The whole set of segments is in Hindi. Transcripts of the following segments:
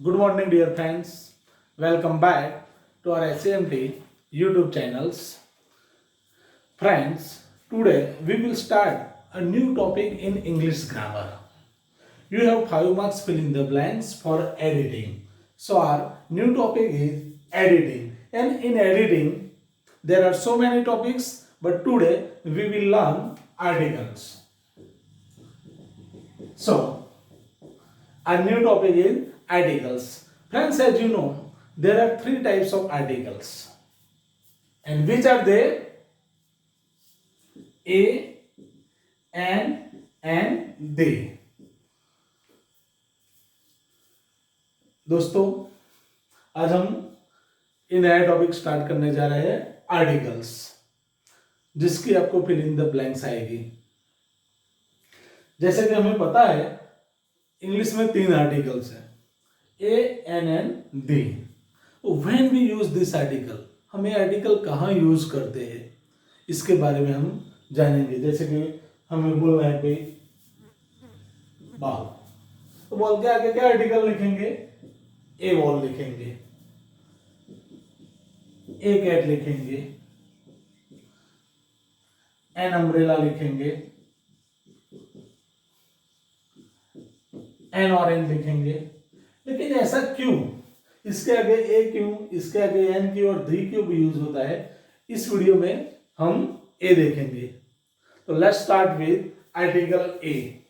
Good morning, dear friends. Welcome back to our SAMT YouTube channels. Friends, today we will start a new topic in English grammar. You have 5 marks fill in the blanks for editing. So, our new topic is editing. And in editing, there are so many topics, but today we will learn articles. So, our new topic is articles. Friends, as you know, there are 3 types of articles. And which are they? A, an, and they. दोस्तों, आज हम ये नया टॉपिक स्टार्ट करने जा रहे हैं आर्टिकल्स, जिसकी आपको फिल इन द ब्लैंक्स आएगी. जैसे कि हमें पता है इंग्लिश में 3 आर्टिकल्स हैं, a, an and the. When we use this article, हम ये आर्टिकल कहाँ यूज करते हैं इसके बारे में हम जानेंगे. जैसे कि हमें बोलना है कोई बॉल, तो बॉल के आगे क्या आर्टिकल लिखेंगे? ए बॉल लिखेंगे, ए कैट लिखेंगे, एन अम्ब्रेला लिखेंगे, एन ऑरेंज लिखेंगे. लेकिन ऐसा क्यों? इसके आगे ए क्यों, इसके आगे एन क्यों और दी क्यों भी यूज होता है, इस वीडियो में हम ए देखेंगे. तो let's start with article a.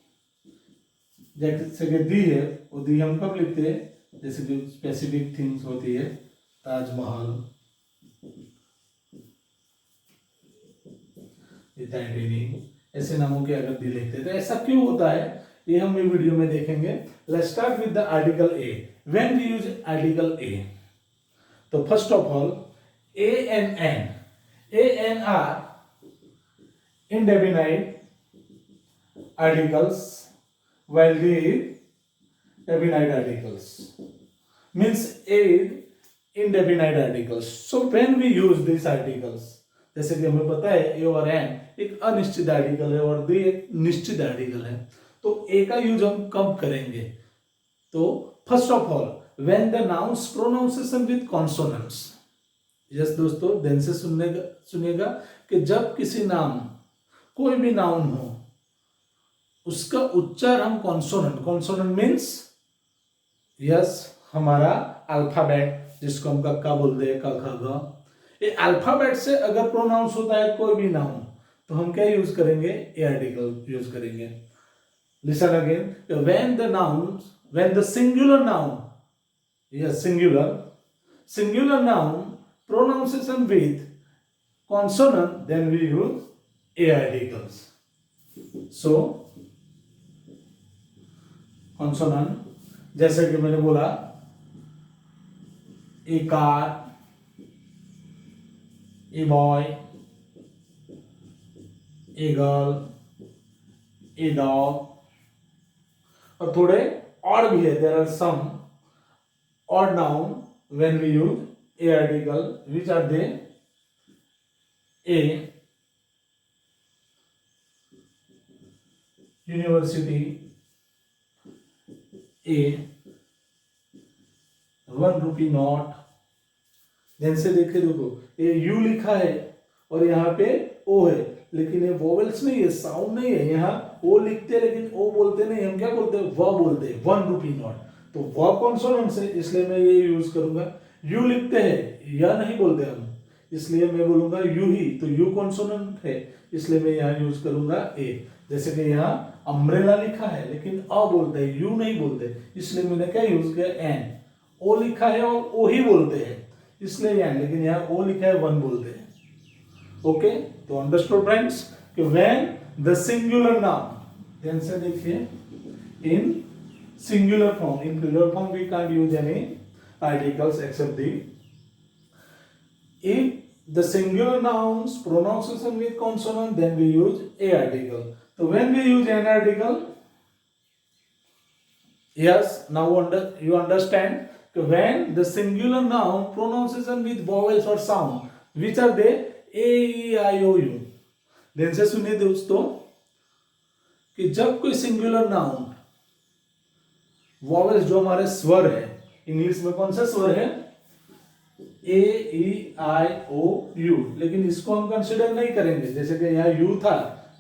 जैसे कि दी है, वो दी हम कब लिखते हैं? जैसे कि स्पेसिफिक थिंग्स होती है, ताजमहल, टाइटैनिक, ऐसे नामों के अगर दी लिखते हैं तो ऐसा क्यों होता है, ये हम ये वीडियो में देखेंगे. Let's start with the article a. When we use article a, तो first of all a and an. A an are indefinite articles while the definite articles means a indefinite articles. So when we use these articles, जैसे कि हमें पता है ए और एन एक अनिश्चित आर्टिकल है और दे एक निश्चित आर्टिकल है, तो ए का यूज हम कब करेंगे? तो first of all when the nouns pronunciation with consonants. Yes दोस्तों, ध्यान से सुनिएगा कि जब किसी नाम, कोई भी नाउन हो, उसका उच्चार हम कॉन्सोनेंट मीन्स यस हमारा अल्फाबेट, जिसको हम कक्का बोलते हैं, क ख ग, ये अल्फाबेट से अगर प्रोनाउंस होता है कोई भी नाउन, तो हम क्या यूज करेंगे? ए आर्टिकल यूज करेंगे. Listen again. When the singular noun, yes singular noun pronunciation with consonant, then we use a articles. So consonant, जैसे कि मैंने बोला a car, a boy, a girl, a dog, और थोड़े और भी है. There are some odd noun when we use a article. Which are they? A university, a 1 rupee note. ध्यान से देखो ये यू लिखा है और यहाँ पे ओ है, लेकिन ये वोवेल्स नहीं है, साउंड नहीं है. यहाँ ओ लिखते हैं लेकिन ओ बोलते नहीं, हम क्या बोलते हैं? व बोलते हैं. 1 रुपी नोट, तो व कॉन्सोनेंट है, इसलिए मैं ये यूज करूंगा. यू लिखते हैं, या नहीं बोलते हम, इसलिए मैं बोलूंगा यू ही, तो यू कॉन्सोनेंट है, इसलिए मैं यहाँ यूज करूंगा ए. जैसे कि यहाँ अम्ब्रेला लिखा है लेकिन अ बोलते हैं, यू नहीं बोलते, इसलिए मैंने क्या यूज किया? एन. ओ लिखा है और ओ ही बोलते हैं, इसलिए एन, लेकिन यहाँ ओ लिखा है 1 बोलते हैं. ओके, तो अंडरस्टूड फ्रेंड्स कि व्हेन द सिंगुलर नाउन, ध्यान से देखिए, in singular form, in plural form we can't use any articles except the. If the singular nouns pronunciation with consonant, then we use a article. So when we use an article, yes, now you understand that when the singular noun pronunciation with vowels or sound, which are they? A, E, I, O, U. ध्यान से सुनिए दोस्तों कि जब कोई सिंगुलर नाउन, वॉवेल्स जो हमारे स्वर है, इंग्लिश में कौन सा स्वर है? ए ई आई ओ यू, लेकिन इसको हम कंसिडर नहीं करेंगे। जैसे कि यहाँ यू था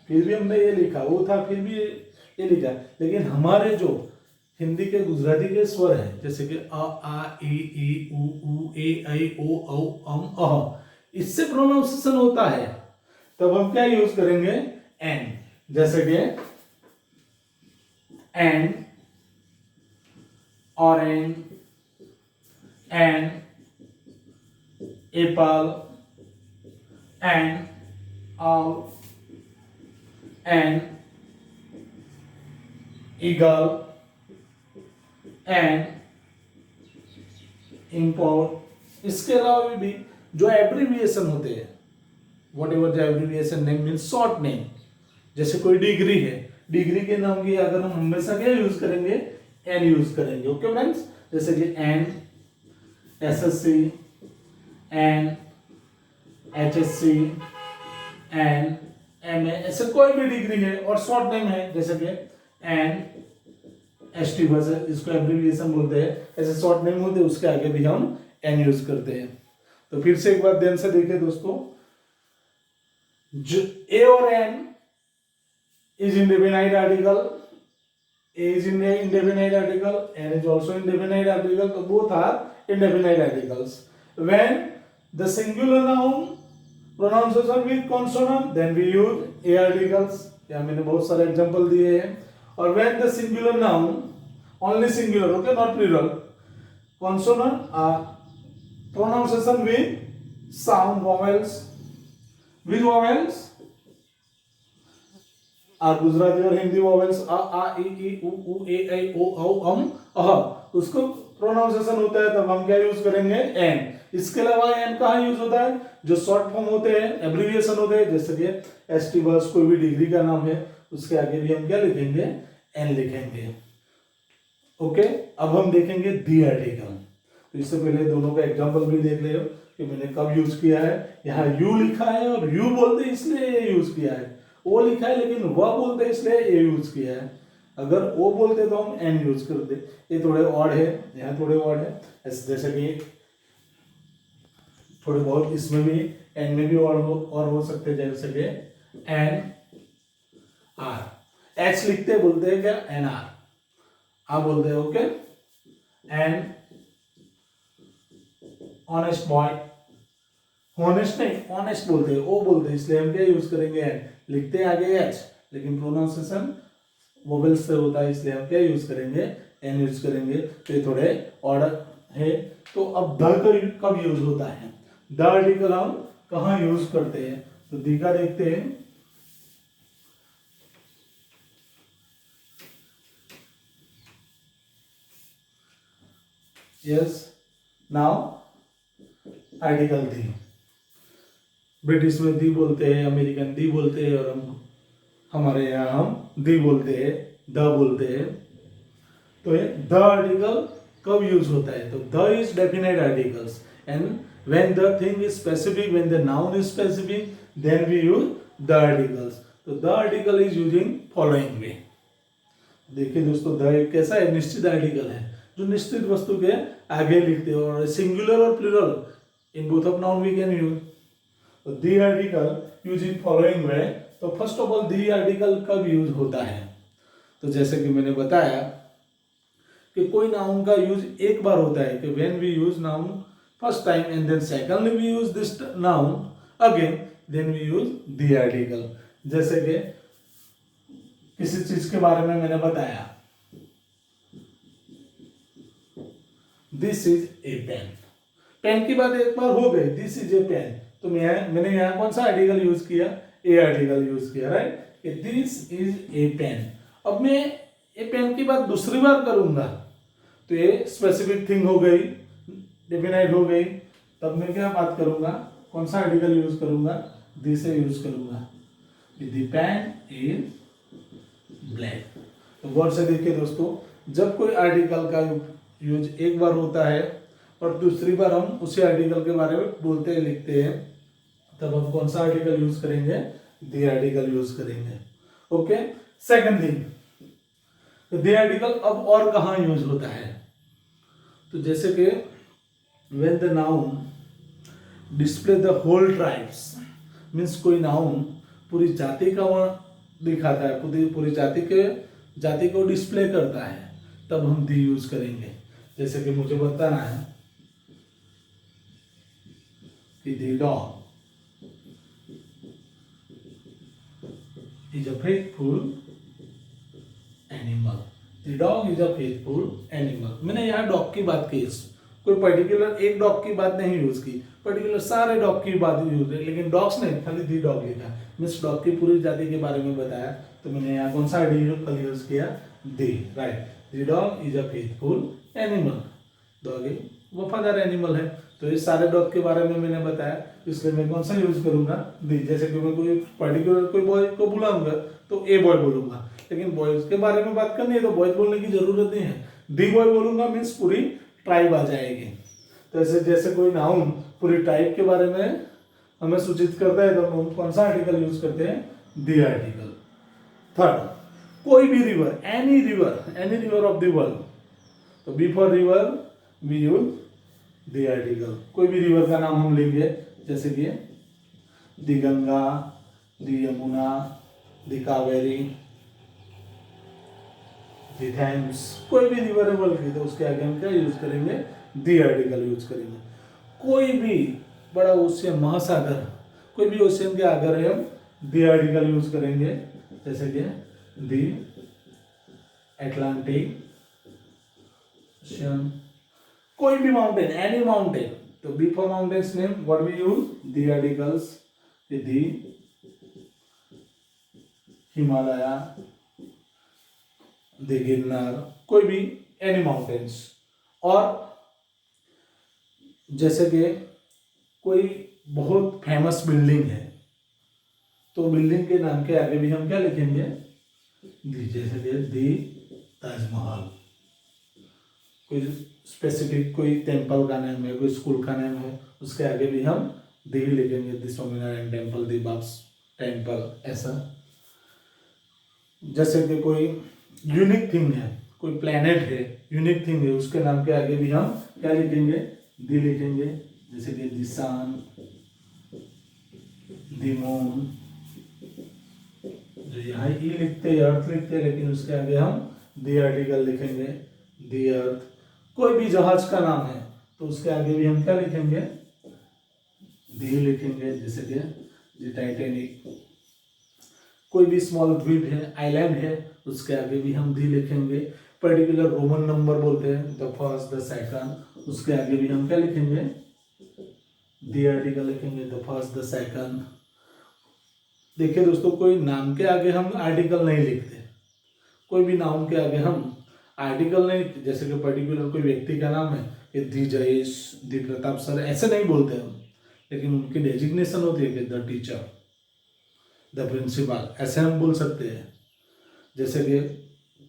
फिर भी हमने ये लिखा, वो था फिर भी ये लिखा, लेकिन हमारे जो हिंदी के गुजराती के स्वर है जैसे कि अ आ ई उ ए ऐ ओ औ अम, इससे प्रोनाउंसिएशन होता है, तब हम क्या यूज करेंगे? एन। जैसे कि an, orange, an apple, an all, an eagle, an import. इसके अलावा भी जो एब्रीविएशन होते हैं, whatever the abbreviation name means short name, जैसे कोई डिग्री है, डिग्री के नाम की अगर हम हमेशा क्या यूज करेंगे? एन यूज करेंगे। ओके फ्रेंड्स, जैसे कि an SSC, an HSC, an MA, ऐसे कोई भी डिग्री है और शॉर्ट नेम है जैसे कि एन एसटी, बस इसको एब्रीविएशन बोलते हैं। ऐसे शॉर्ट नेम होते हैं उसके आगे भी हम एन यूज करते हैं। तो फिर से एक बार ध्यान से देखिए दोस्तों, जो ए और N is indefinite article, A is indefinite article, N is also indefinite article, so both are indefinite articles. When the singular noun pronunciation with consonant, then we use A articles. यहाँ मैंने बहुत सारे एग्जांपल दिए हैं। और when the singular noun, only singular, okay, not plural, consonant pronunciation with sound vowels, with vowels और गुजराती और हिंदी वॉवेल्स अ आ ई उ ए ऐ ओ औ अम अह, उसको प्रोनाउंसिएशन होता है तब हम क्या यूज करेंगे? एन। इसके अलावा एन कहाँ यूज होता है? जो शॉर्ट फॉर्म होते हैं, एब्रीविएशन होते हैं, जैसे कि एसटी बस कोई भी डिग्री का नाम है उसके आगे भी हम क्या लिखेंगे? एन लिखेंगे। ओके, अब हम देखेंगे दी आर्टिकल। तो इससे पहले दोनों का एग्जांपल भी देख ले कि मैंने कब यूज किया है। यहाँ यू लिखा है और यू बोलते इसलिए ये यूज किया है, ओ लिखा है लेकिन वह बोलते इसलिए ए यूज किया है। अगर ओ बोलते तो हम एन यूज करते। ये थोड़े ऑड है, यहाँ थोड़े ऑड है, जैसे कि थोड़े बहुत इसमें भी एन में भी और हो सकते हैं, जैसे कि एन आर। एच लिखते बोलते हैं क्या? एन आर आ बोलते हैं। Okay, an honest boy, honest नहीं ऑनेस्ट बोलते हैं, ओ बोलते हैं इसलिए हम क्या यूज करेंगे? एन। लिखते हैं आगे एच लेकिन प्रोनाउंसिएशन वोवेल्स से होता है इसलिए हम क्या यूज करेंगे? एन यूज करेंगे। तो ये थोड़े ऑर्डर है। तो अब द कब यूज होता है? द आर्टिकल हम कहाँ यूज करते हैं? तो दी का देखते हैं। यस, नाउ आर्टिकल दी, ब्रिटिश में दी बोलते हैं, अमेरिकन दी बोलते हैं, और हमारे यहाँ हम दी बोलते हैं, द बोलते हैं। तो ये द आर्टिकल कब यूज होता है? तो the is definite articles and when the thing is specific, when the noun is specific, then we use the articles. तो the article is using following way. देखिए दोस्तों, द एक कैसा है? निश्चित आर्टिकल है जो निश्चित वस्तु के आगे लिखते हैं, और सिंगुलर और plural in both of noun we can use. तो the article use in following way. तो first of all the article कब यूज होता है? तो जैसे कि मैंने बताया कि कोई नाउन का यूज एक बार होता है कि when we use noun first time and then secondly we use this noun again, then we use the article. जैसे कि किसी चीज के बारे में मैंने बताया, this is a pen. Pen की बात एक बार हो गई, दिस इज ए पेन, तो मैंने यहाँ कौन सा आर्टिकल यूज किया? ए आर्टिकल यूज किया, right. This is a pen. अब मैं ए पेन की बात दूसरी बार करूंगा तो ये स्पेसिफिक थिंग हो गई, डेफिनाइट हो गई। तब मैं क्या बात करूंगा? कौन सा आर्टिकल यूज करूंगा? दिस से यूज करूंगा। The pen is black. तो गौर से देखिए दोस्तों, जब कोई आर्टिकल का यूज एक बार होता है और दूसरी बार हम उसी आर्टिकल के बारे में बोलते हैं, लिखते हैं, तब हम कौन सा आर्टिकल यूज करेंगे? द आर्टिकल यूज करेंगे। Okay, second thing, the article अब और कहाँ यूज होता है? तो जैसे कि when the noun display the whole tribes means कोई नाउन पूरी जाति का वहाँ दिखाता है, पूरी जाति को डिस्प्ले करता है, तब हम दी यूज करेंगे। जैसे कि मुझे बताना है कि the dog is a faithful animal. The dog is a faithful animal. मैंने यहाँ डॉग की बात की, कोई पर्टिकुलर एक डॉग की बात नहीं यूज की, पर्टिकुलर सारे डॉग की बात यूज है, लेकिन डॉग्स नहीं, खाली दी डॉग लिखा, मीन्स डॉग की पूरी जाति के बारे में बताया। तो मैंने यहाँ कौन सा आर्टिकल यूज किया, the, right. The dog is a faithful animal. Dog एक वफादार एनिमल है। तो इस सारे डॉग के बारे में मैंने बताया, इसलिए मैं कौन सा यूज करूंगा, दी। जैसे कि मैं कोई पर्टिकुलर कोई बॉय को बुलाऊंगा तो ए बॉय बोलूंगा, लेकिन बॉयज के बारे में बात करनी है तो बॉयज बोलने की जरूरत नहीं है, दी बॉय बोलूंगा, मीन्स पूरी ट्राइब आ जाएगी। तो ऐसे जैसे कोई नाउन पूरी ट्राइब के बारे में हमें सूचित करता है तो हम कौन सा आर्टिकल यूज करते हैं, दी आर्टिकल। थर्ड, कोई भी river, any river of the world, तो before river we use the article. कोई भी रिवर का नाम हम लेंगे, जैसे कि दी गंगा, दी यमुना, दी कावेरी, दी थैम्स, कोई भी रिवर है वर्ल्ड की, तो उसके आगे हम क्या यूज करेंगे, दी आर्टिकल यूज करेंगे। कोई भी बड़ा ओशियन, महासागर, कोई भी ओशियन के आगे हम दी आर्टिकल यूज करेंगे, जैसे कि दी एटलांटिक ओशियन। कोई भी माउंटेन, एनी माउंटेन, तो before mountain's name what we use, the articles, the Himalaya, the Girnar, कोई भी एनी माउंटेन्स। और जैसे कि कोई बहुत फेमस बिल्डिंग है, तो बिल्डिंग के नाम के आगे भी हम क्या लिखेंगे, दी। जैसे कि दी ताजमहल। कोई स्पेसिफिक कोई टेम्पल का नाम है, कोई स्कूल का नाम है, उसके आगे भी हम दी लिखेंगे, दी स्वामीनारायण टेम्पल, दी बाब्स टेम्पल, ऐसा। जैसे कि कोई यूनिक थिंग है, कोई प्लेनेट है, यूनिक थिंग है, उसके नाम के आगे भी हम क्या लिखेंगे, दी लिखेंगे। जैसे कि दी सन, दी मून, जो यहाँ ई लिखते हैं, अर्थ लिखते हैं, लेकिन उसके आगे हम दी आर्टिकल लिखेंगे, दी अर्थ। कोई भी जहाज का नाम है तो उसके आगे भी हम क्या लिखेंगे, दी लिखेंगे, जैसे कि दी टाइटैनिक। कोई भी स्मॉल द्वीप है, आइलैंड है, उसके आगे भी हम दी लिखेंगे। पर्टिकुलर रोमन नंबर बोलते हैं, द फर्स्ट, द सेकंड, उसके आगे भी हम क्या लिखेंगे, दी आर्टिकल लिखेंगे, द फर्स्ट, द सेकंड। देखिए दोस्तों, कोई नाम के आगे हम आर्टिकल नहीं लिखते, कोई भी नाउन के आगे हम आर्टिकल नहीं लिखते। जैसे कि पर्टिकुलर कोई व्यक्ति का नाम है, ये दी जयेश, दी प्रताप सर, ऐसे नहीं बोलते हम, लेकिन उनकी डेजिग्नेशन होती है कि द टीचर, द प्रिंसिपल, ऐसे हम बोल सकते हैं। जैसे कि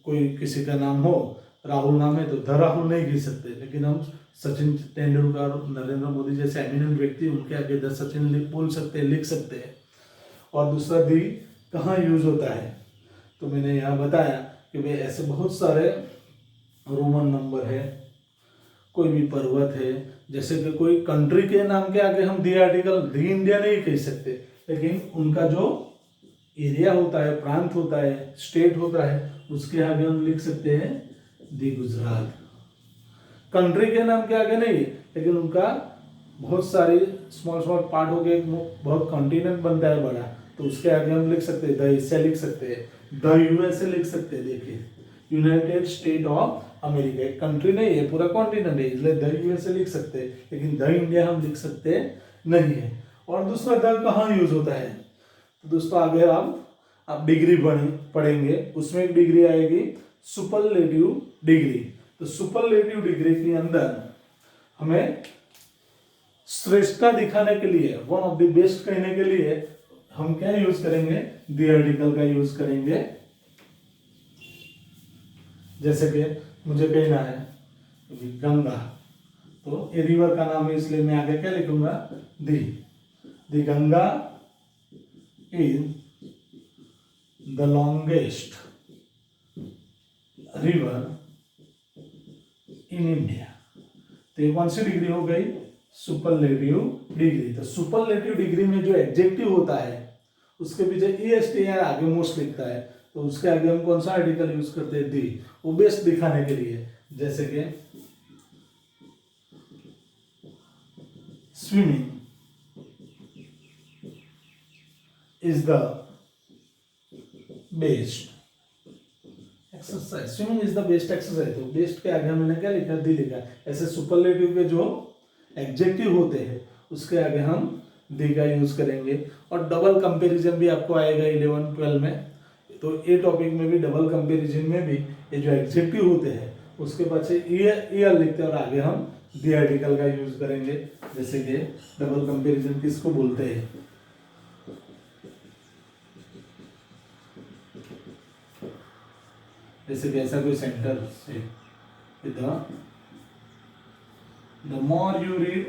कोई किसी का नाम हो, राहुल नाम है तो द राहुल नहीं लिख सकते, लेकिन हम सचिन तेंदुलकर, नरेंद्र मोदी जैसे एमिनेंट व्यक्ति, उनके आगे द सचिन बोल सकते हैं, लिख सकते हैं। और दूसरा दी कहाँ यूज होता है, तो मैंने यहाँ बताया कि भाई ऐसे बहुत सारे रोमन नंबर है, कोई भी पर्वत है, जैसे कि कोई कंट्री के नाम के आगे हम दी आर्टिकल, दी इंडिया नहीं कह सकते, लेकिन उनका जो एरिया होता है, प्रांत होता है, स्टेट होता है, उसके आगे हम लिख सकते हैं दी गुजरात। कंट्री के नाम के आगे नहीं, लेकिन उनका बहुत सारी स्मॉल स्मॉल पार्ट हो गए, बहुत कॉन्टिनेंट बनता है बड़ा, तो उसके आगे हम लिख सकते हैं द एशिया लिख सकते हैं, द यूएसए लिख सकते हैं। देखिए यूनाइटेड स्टेट ऑफ अमेरिका, एक कंट्री नहीं है, पूरा कॉन्टिनेंट है, इसलिए द यूएसए लिख सकते हैं, लेकिन द इंडिया हम लिख सकते नहीं है। और दूसरा द कहाँ यूज होता है, तो दोस्तों आगे आप डिग्री पढ़ेंगे, उसमें एक डिग्री आएगी सुपरलेटिव डिग्री। तो सुपरलेटिव डिग्री के अंदर हमें श्रेष्ठता दिखाने के लिए, वन ऑफ द बेस्ट कहने के लिए हम क्या यूज करेंगे, दी आर्टिकल का यूज करेंगे। जैसे कि मुझे कहना है गंगा, तो ये रिवर का नाम है, इसलिए मैं आगे क्या लिखूंगा, the Ganga is the longest river in India. तो ये कौन सी डिग्री हो गई? Superlative degree. तो सुपरलेटिव डिग्री में जो एडजेक्टिव होता है उसके पीछे ESTR आगे मोस्ट लिखता है, तो उसके आगे हम कौन सा आर्टिकल यूज करते हैं? दी, वो बेस्ट दिखाने के लिए। जैसे कि swimming is the best exercise, swimming is the best exercise. तो बेस्ट के आगे मैंने क्या लिखा? दी लिखा। ऐसे सुपरलेटिव के जो एडजेक्टिव होते हैं उसके आगे हम दी का यूज करेंगे। और डबल कंपैरिजन भी आपको आएगा 11-12 में, तो ये टॉपिक में भी डबल कंपैरिजन में भी ये जो एडजेक्टिव होते हैं उसके पीछे ईयर लिखते हैं और आगे हम दी आर्टिकल का यूज करेंगे। जैसे कि डबल कंपैरिजन किसको बोलते हैं? जैसे कि ऐसा कोई सेंटर से, the more you read,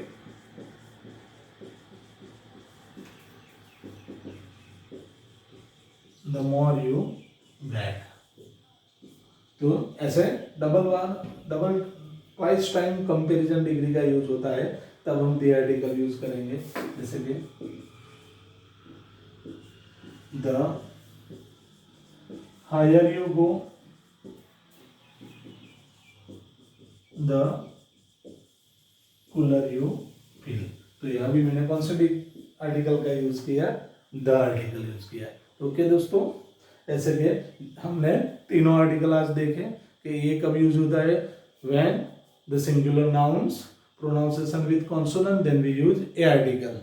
the more you get। तो ऐसे double twice time comparison degree का यूज होता है, तब हम दी आर्टिकल यूज करेंगे। जैसे कि the higher you go, the cooler you feel. तो यहाँ भी मैंने कौन से आर्टिकल का यूज किया? द आर्टिकल यूज किया। ओके दोस्तों, ऐसे कि हमने तीनों आर्टिकल आज देखे कि ये कब यूज होता है? When the singular nouns pronunciation with consonant, then we use a article.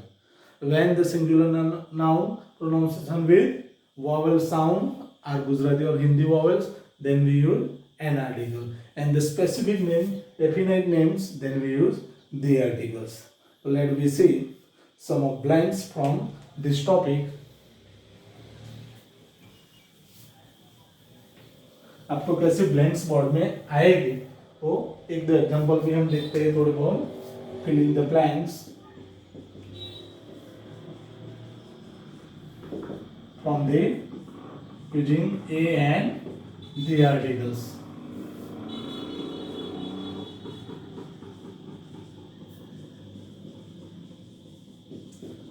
When the singular noun pronunciation with vowel sound or Gujarati और Hindi vowels, then we use an article. And the specific name, definite names, then we use the articles. So let me see some of blanks from this topic. आपको कैसे ब्लैंक्स बोर्ड में आएगी वो एक दो एग्जांपल भी हम देखते हैं थोड़े बहुत। fill in the blanks from the using a and the articles।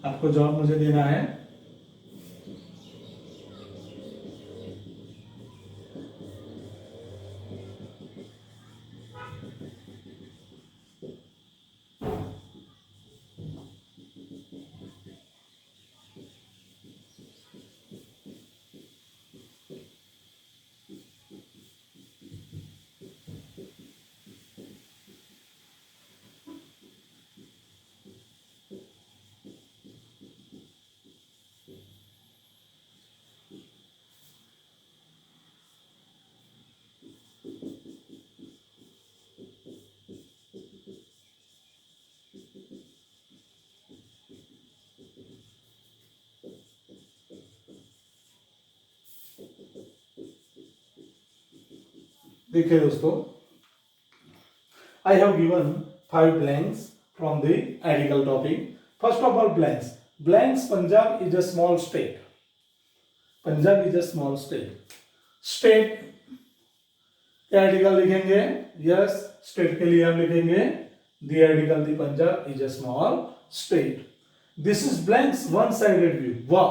आपको जवाब मुझे देना है। देखिए दोस्तों, I have given 5 blanks from the article topic. First of all, blanks. Blanks, Punjab is a small state. Punjab is a small state. State क्या आर्टिकल लिखेंगे? यस, स्टेट के लिए हम लिखेंगे the article the Punjab is a small state. This is blanks one sided view. वाह,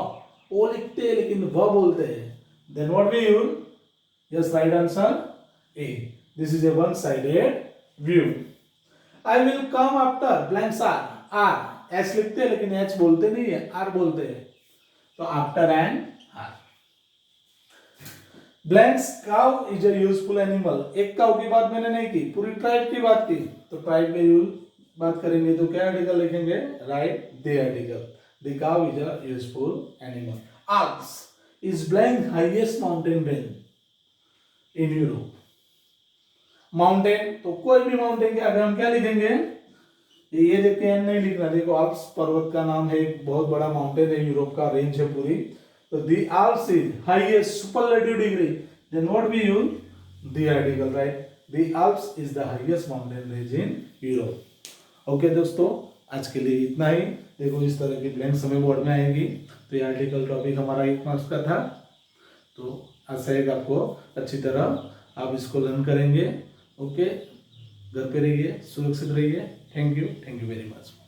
वो लिखते हैं लेकिन वह बोलते हैं। Then what we use? Yes, right answer A. This is a one sided view. I will come after blanks are, R H लिखते हैं लेकिन H बोलते नहीं है, R बोलते हैं, तो after and R। Blanks, cow is a useful animal। एक काउ की बात मैंने नहीं की, पूरी ट्राइब की बात की, तो ट्राइब में यूज बात करेंगे तो क्या आर्टिकल लिखेंगे? Right, the article. The cow is a useful animal. Alps is blank highest mountain range in Europe. Mountain, तो कोई भी माउंटेन के आगे हम क्या लिखेंगे? ये देखते हैं, नहीं लिखना। देखो, आल्प्स पर्वत का नाम है, एक बहुत बड़ा माउंटेन है, यूरोप का रेंज है पूरी। तो the Alps is highest superlative degree, then what we use? The article, right. The Alps is the highest mountain range in Europe. Okay दोस्तों, आज के लिए इतना ही। देखो, इस तरह की ब्लैंक्स हमें बोर्ड में आएगी। तो ये आर्टिकल टॉपिक हमारा 1 मार्क्स का था, तो आशा है कि आपको अच्छी तरह आप इसको लर्न करेंगे। ओके, घर पे रहिए, सुरक्षित रहिए। Thank you very much.